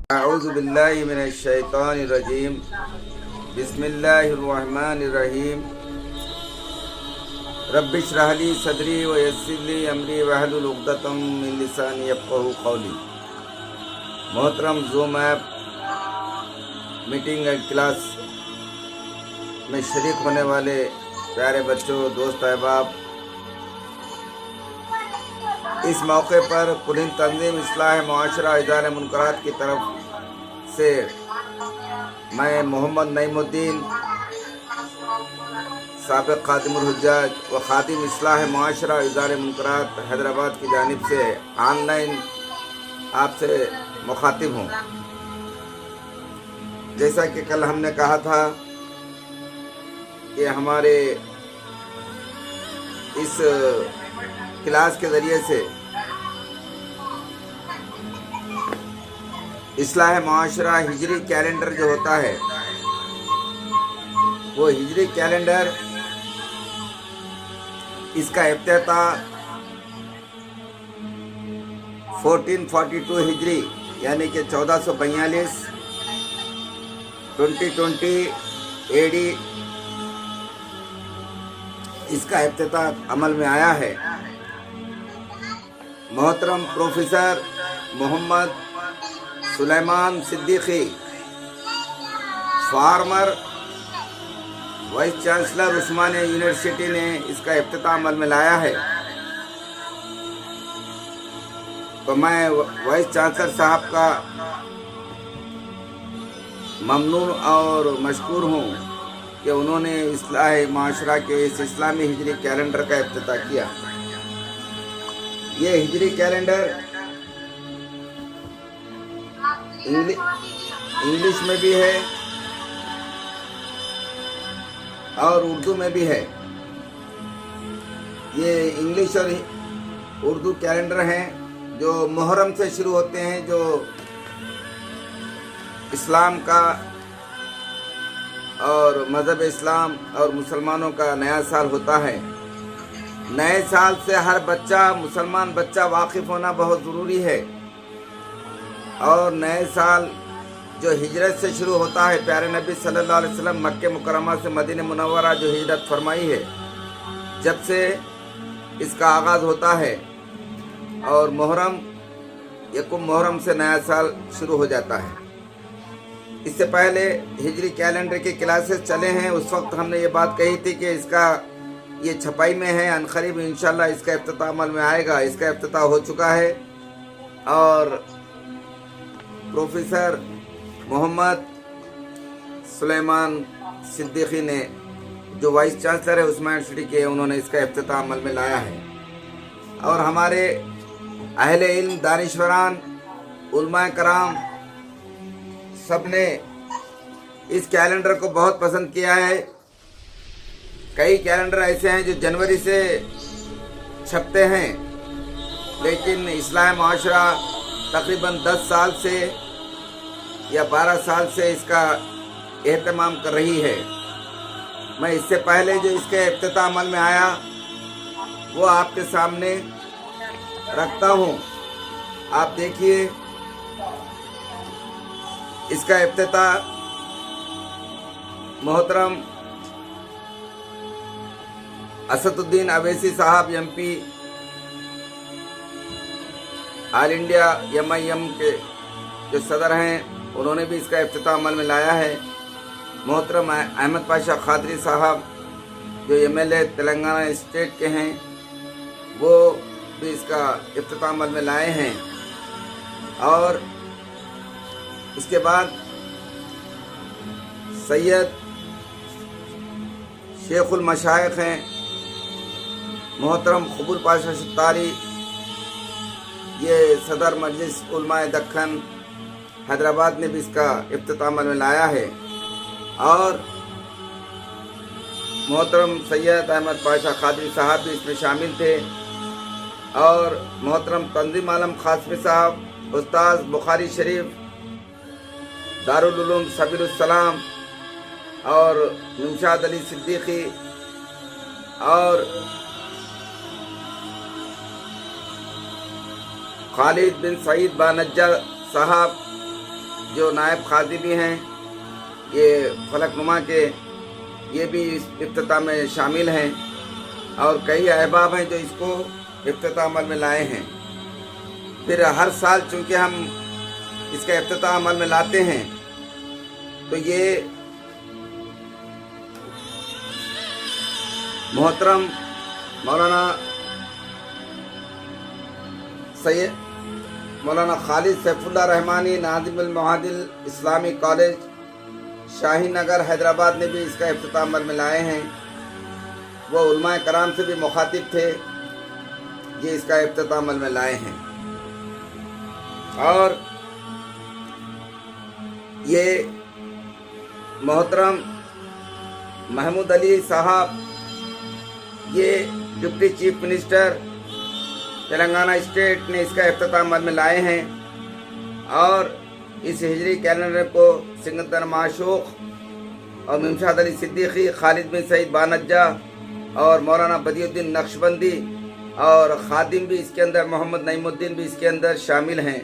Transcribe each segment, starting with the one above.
اعوذ باللہ من الشیطان الرجیم بسم اللہ الرحمن الرحیم رب اشرح لی صدری ویسر لی امری واحلل عقدۃ من لسانی یفقہوا قولی۔ محترم zoom app meeting and class میں شریک ہونے والے پیارے بچوں، دوست احباب، اس موقع پر کلین تنظیم اصلاح معاشرہ ادارہ منکرات کی طرف سے میں محمد نعیم الدین، سابق خادم الحجاج و خادم اصلاح معاشرہ ادارہ منکرات حیدرآباد کی جانب سے آن لائن آپ سے مخاطب ہوں۔ جیسا کہ کل ہم نے کہا تھا کہ ہمارے اس کلاس کے ذریعے سے اصلاح معاشرہ ہجری کیلنڈر جو ہوتا ہے، وہ ہجری کیلنڈر، اس کا افتتاح 1442 ہجری یعنی کہ 1442 2020 AD اس کا افتتاح عمل میں آیا ہے۔ محترم پروفیسر محمد سلیمان صدیقی، فارمر وائس چانسلر عثمانیہ یونیورسٹی نے اس کا افتتاح عمل میں لایا ہے، تو میں وائس چانسلر صاحب کا ممنون اور مشکور ہوں کہ انہوں نے اصلاح معاشرہ کے اس اسلامی ہجری کیلنڈر کا افتتاح کیا۔ یہ ہجری کیلنڈر انگلش میں بھی ہے اور اردو میں بھی ہے۔ یہ انگلش اور اردو کیلنڈر ہیں جو محرم سے شروع ہوتے ہیں، جو اسلام کا اور مذہب اسلام اور مسلمانوں کا نیا سال ہوتا ہے۔ نئے سال سے ہر بچہ، مسلمان بچہ واقف ہونا بہت ضروری ہے، اور نئے سال جو ہجرت سے شروع ہوتا ہے، پیارے نبی صلی اللہ علیہ وسلم مکہ مکرمہ سے مدینہ منورہ جو ہجرت فرمائی ہے، جب سے اس کا آغاز ہوتا ہے، اور محرم، یکم محرم سے نیا سال شروع ہو جاتا ہے۔ اس سے پہلے ہجری کیلنڈر کے کلاسز چلے ہیں، اس وقت ہم نے یہ بات کہی تھی کہ اس کا یہ چھپائی میں ہے، عنقریب انشاءاللہ اس کا افتتاح عمل میں آئے گا۔ اس کا افتتاح ہو چکا ہے، اور پروفیسر محمد سلیمان صدیقی نے، جو وائس چانسلر ہے عثمانیہ یونیورسٹی کے، انہوں نے اس کا افتتاح عمل میں لایا ہے۔ اور ہمارے اہل علم، دانشوران، علماء کرام سب نے اس کیلنڈر کو بہت پسند کیا ہے۔ کئی کیلنڈر ایسے ہیں جو جنوری سے چھپتے ہیں، لیکن اصلاح معاشرہ تقریباً 10 سال سے یا 12 سال سے اس کا اہتمام کر رہی ہے۔ میں اس سے پہلے جو اس کے افتتاح عمل میں آیا وہ آپ کے سامنے رکھتا ہوں، آپ دیکھیے۔ اس کا افتتاح محترم اسد الدین اویسی صاحب، MP، آل انڈیا MIM کے جو صدر ہیں، انہوں نے بھی اس کا افتتاح عمل میں لایا ہے۔ محترم احمد پاشا قادری صاحب جو MLA تلنگانہ اسٹیٹ کے ہیں، وہ بھی اس کا افتتاح عمل میں لائے ہیں۔ اور اس کے بعد سید شیخ المشائخ ہیں محترم قبول پاشا ستاری، یہ صدر مجلس علماء دکن حیدرآباد نے بھی اس کا افتتاح عمل میں لایا ہے۔ اور محترم سید احمد پاشا قادری صاحب بھی اس میں شامل تھے، اور محترم تنظیم عالم قاسمی صاحب، استاذ بخاری شریف دارالعلوم سبیل السلام، اور نوشاد علی صدیقی، اور خالد بن سعید بانجہ صاحب، जो नायब खादी भी हैं ये फलकनुमा के, ये भी इस इफ्तिताह में शामिल हैं और कई अहबाब हैं जो इसको इफ्तिताह अमल में लाए हैं। फिर हर साल चूँकि हम इसका इफ्तिताह अमल में लाते हैं तो ये मोहतरम मौलाना सैयद मौलाना खालिद सैफुल्लाह रहमानी नाज़िमुल मुआदिल इस्लामी कॉलेज शाहीन नगर हैदराबाद ने भी इसका इफ्तिताह अमल में लाए हैं। वो उलमाए कराम से भी मुखातिब थे, ये इसका इफ्तिताह अमल में लाए हैं। और ये मोहतरम महमूद अली साहब, ये deputy chief minister Telangana state ने इसका इफ्तिताह अमल में लाए हैं। और इस हिजरी कैलेंडर को सिकंदर माशूक और मुमशाद अली सिद्दीकी, खालिद बिन सईद बानज्जा और मौलाना बदियुद्दीन नक्शबंदी और खादिम भी इसके अंदर, मोहम्मद नईमुद्दीन भी इसके अंदर शामिल हैं।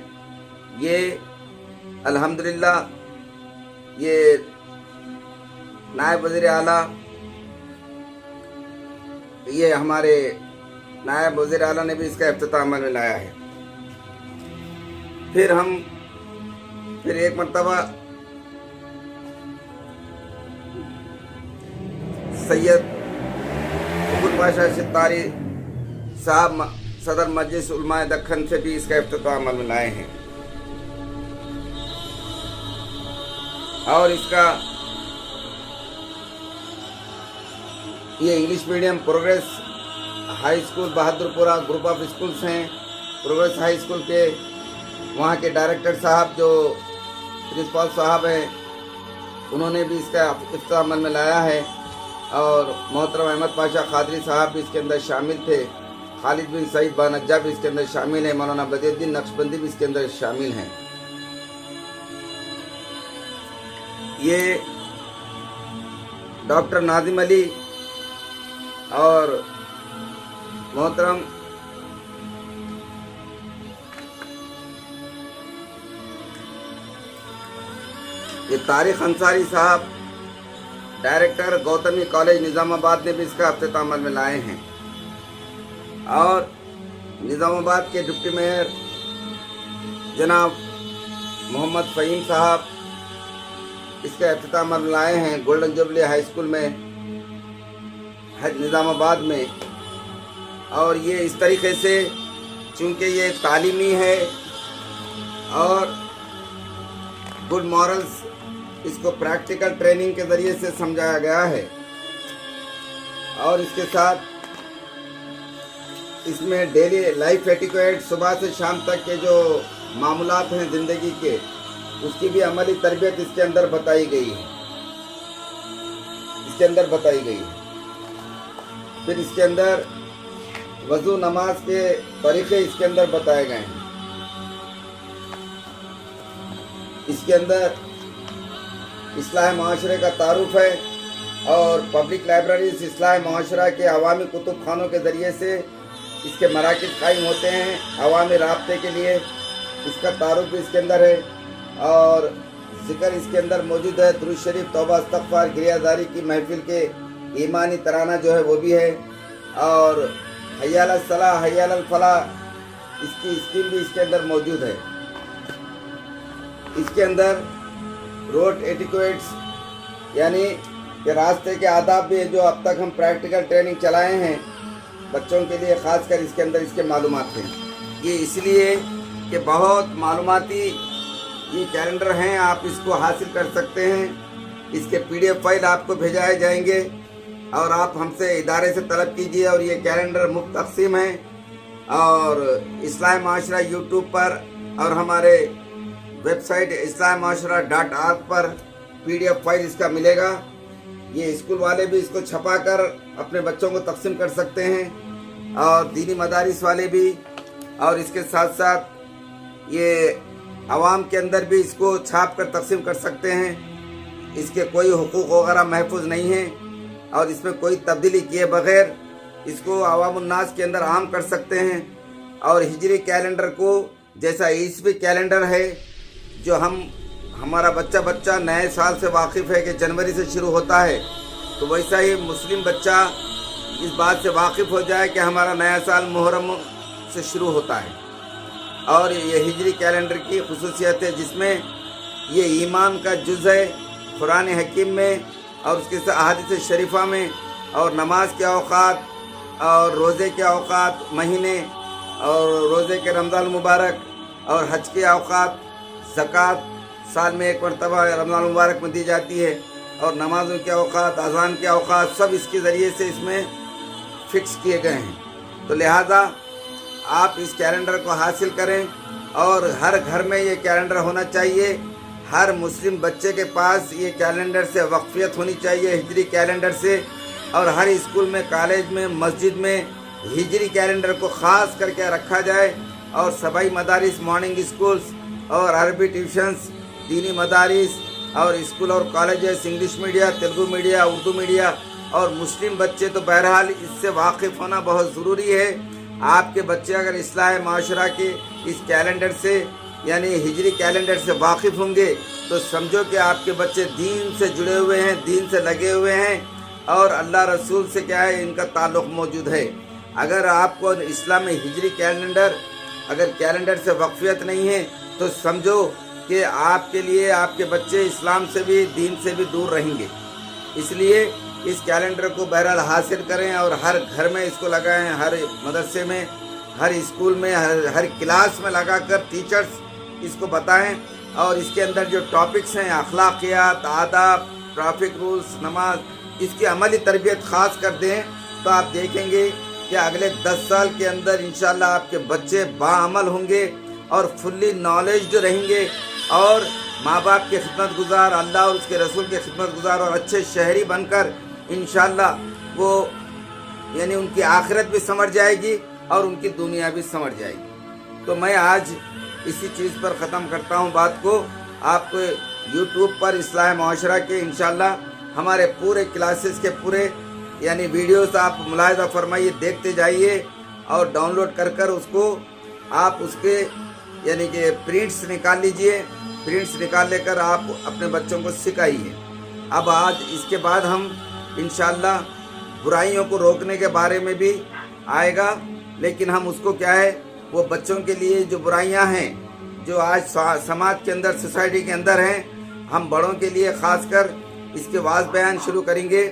ये अल्हम्दुलिल्लाह ये नायब वज़ीर आला, ये हमारे नायब वज़ीर आला ने भी इसका इफ्तिताह अमल में लाया है। फिर एक मरतबा सैयद अबुल बाशा सितारी साहब सदर मजलिस उलमाए दक्खन से भी इसका इफ्तिताह अमल में लाए हैं। और इसका ये English medium progress high school Bahadurpura group of schools हैं, प्रोग्रेस हाई स्कूल के वहाँ के डायरेक्टर साहब जो प्रिंसिपल साहब हैं, उन्होंने भी इसका इफ्तिताह अमल में लाया है। और मोहतरम अहमद पाशा खादरी साहब भी इसके अंदर शामिल थे, खालिद बिन सईद बानज्जा भी इसके अंदर शामिल है, मौलाना बदियुद्दीन नक्शबंदी भी इसके अंदर शामिल हैं। ये डॉक्टर नाजिम अली और मोहतरम ये तारिक अंसारी साहब डायरेक्टर गौतमी कॉलेज निज़ामाबाद ने भी इसका इफ्तिताह अमल में लाए हैं। और निज़ामाबाद के डिप्टी मेयर जनाब मोहम्मद फ़हीम साहब इसका इफ्तिताह अमल में लाए हैं गोल्डन जुबली हाई स्कूल में निज़ामाबाद में। और ये इस तरीके से चूँकि ये तालीमी है और गुड मॉरल्स, इसको प्रैक्टिकल ट्रेनिंग के ज़रिए से समझाया गया है। और इसके साथ इसमें डेली लाइफ एटिक्वेट, सुबह से शाम तक के जो मामूलात हैं ज़िंदगी के, उसकी भी अमली तरबियत इसके अंदर बताई गई है, फिर इसके अंदर वज़ू नमाज के तरीक़े इसके अंदर बताए गए हैं। इसके अंदर इस्लाह माशरे का तारुफ है और पब्लिक लाइब्रेरीज इस्लाह माशरा के अवामी कुतुब खानों के ज़रिए से इसके मराकिज़ कायम होते हैं अवामी राब्ते के लिए, इसका तारुफ भी इसके अंदर है। और ज़िक्र इसके अंदर मौजूद है, दुरूद शरीफ, तौबा, इस्तग़फ़ार, गिरियाज़ारी की महफिल के ईमानी तराना जो है वो भी है। और हय्या अलल सलाह, हय्या अलल फलाह, इसकी स्कीम भी इसके अंदर मौजूद है। इसके अंदर रोड एटिक्वेट्स यानी कि रास्ते के आदाब भी है, जो अब तक हम प्रैक्टिकल ट्रेनिंग चलाए हैं बच्चों के लिए, ख़ासकर इसके अंदर इसके मालूमात हैं। ये इसलिए कि बहुत मालूमाती ये कैलेंडर हैं, आप इसको हासिल कर सकते हैं। इसके PDF फाइल आपको भेजाए जाएंगे और आप हमसे इदारे से तलब कीजिए। और ये कैलेंडर मुफ्त तक़सीम है और इस्लाह माशरा यूट्यूब पर और हमारे वेबसाइट islahmaashara.org पर PDF फाइल इसका मिलेगा। ये स्कूल वाले भी इसको छपा कर अपने बच्चों को तक़सीम कर सकते हैं और दीनी मदारिस वाले भी। और इसके साथ साथ ये आवाम के अंदर भी इसको छाप कर तक़सीम कर सकते हैं। इसके कोई हुकूक वगैरह महफूज नहीं है और इसमें कोई तब्दीली किए बग़ैर इसको अवामुन्नास के अंदर आम कर सकते हैं। और हिजरी कैलेंडर को जैसा ईसवी कैलेंडर है जो हम हमारा बच्चा नए साल से वाकिफ़ है कि जनवरी से शुरू होता है, तो वैसा ही मुस्लिम बच्चा इस बात से वाकिफ़ हो जाए कि हमारा नया साल मुहर्रम से शुरू होता है। और ये हिजरी कैलेंडर की खुसूसियत है, जिसमें ये ईमान का जुज़ है कुरान हकीम में और उसके साथ अहादीस शरीफा में, और नमाज के औक़ात और रोज़े के औक़ात, महीने और रोज़े के रमज़ान मुबारक और हज के औक़ात, ज़कात साल में एक मरतबा रमज़ान मुबारक में दी जाती है, और नमाज़ों के औक़ात, अज़ान के औक़ात सब इसके ज़रिए से इसमें फ़िक्स किए गए हैं। तो लिहाजा आप इस कैलेंडर को हासिल करें, और हर घर में ये कैलेंडर होना चाहिए। हर मुस्लिम बच्चे के पास ये कैलेंडर से वाक़फ़ियत होनी चाहिए, हिजरी कैलेंडर से। और हर स्कूल में, कॉलेज में, मस्जिद में हिजरी कैलेंडर को ख़ास करके रखा जाए। और सबाई मदारिस, मॉर्निंग स्कूल्स और अरबी ट्यूशन्स, दीनी मदारिस और स्कूल और colleges, English media, Telugu media, Urdu media और मुस्लिम बच्चे तो बहरहाल इससे वाकिफ़ होना बहुत ज़रूरी है। आपके बच्चे अगर इस्लाह माशरा के इस कैलेंडर से यानी हिजरी कैलेंडर से वाकिफ़ होंगे तो समझो कि आपके बच्चे दीन से जुड़े हुए हैं, दीन से लगे हुए हैं, और अल्लाह रसूल से क्या है, इनका ताल्लुक़ मौजूद है। अगर आपको इस्लाम में हिजरी कैलेंडर अगर कैलेंडर से वाक़फ़ियत नहीं है तो समझो कि आपके लिए आपके बच्चे इस्लाम से भी, दीन से भी दूर रहेंगे। इसलिए इस कैलेंडर को बहरहाल हासिल करें और हर घर में इसको लगाएं, हर मदरसे में, हर स्कूल में, हर क्लास में लगाकर टीचर्स इसको बताएं। और इसके अंदर जो टॉपिक्स हैं, अखलाकियात, आदाब, ट्रैफिक रूल्स, नमाज, इसकी अमली तरबियत ख़ास कर दें, तो आप देखेंगे कि अगले 10 साल के अंदर इंशाअल्लाह आपके बच्चे बाअमल होंगे और फुल्ली नॉलेज रहेंगे, और माँ बाप के खिदमत गुजार, अल्लाह और उसके रसूल के खिदमत गुजार और अच्छे शहरी बनकर इंशाअल्लाह वो यानी उनकी आखिरत भी समझ जाएगी और उनकी दुनिया भी समझ जाएगी। तो मैं आज इसी चीज़ पर ख़त्म करता हूँ बात को। आपको यूट्यूब पर इस्लाह माशरा के इंशाअल्लाह हमारे पूरे क्लासेस के पूरे यानी वीडियोस आप मुलाहिज़ा फरमाइए, देखते जाइए और डाउनलोड कर कर उसको आप उसके यानी कि प्रिंट्स निकाल लीजिए। प्रिंट्स निकाल लेकर आप अपने बच्चों को सिखाइए। अब आज इसके बाद हम इंशाअल्लाह बुराइयों को रोकने के बारे में भी आएगा, लेकिन हम उसको क्या है, वो बच्चों के लिए जो बुराइयां हैं जो आज समाज के अंदर, सोसाइटी के अंदर हैं, हम बड़ों के लिए ख़ासकर इसके वाज़ बयान शुरू करेंगे।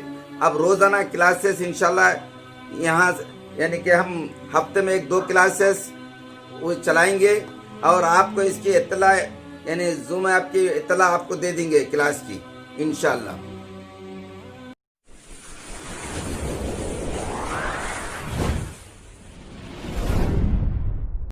अब रोज़ाना क्लासेस इंशाअल्लाह यहाँ यानी कि हम हफ्ते में 1-2 क्लासेस वो चलाएंगे, और आपको इसकी इत्तला यानी ज़ूम ऐप की इत्तला आपको दे देंगे क्लास की इंशाअल्लाह।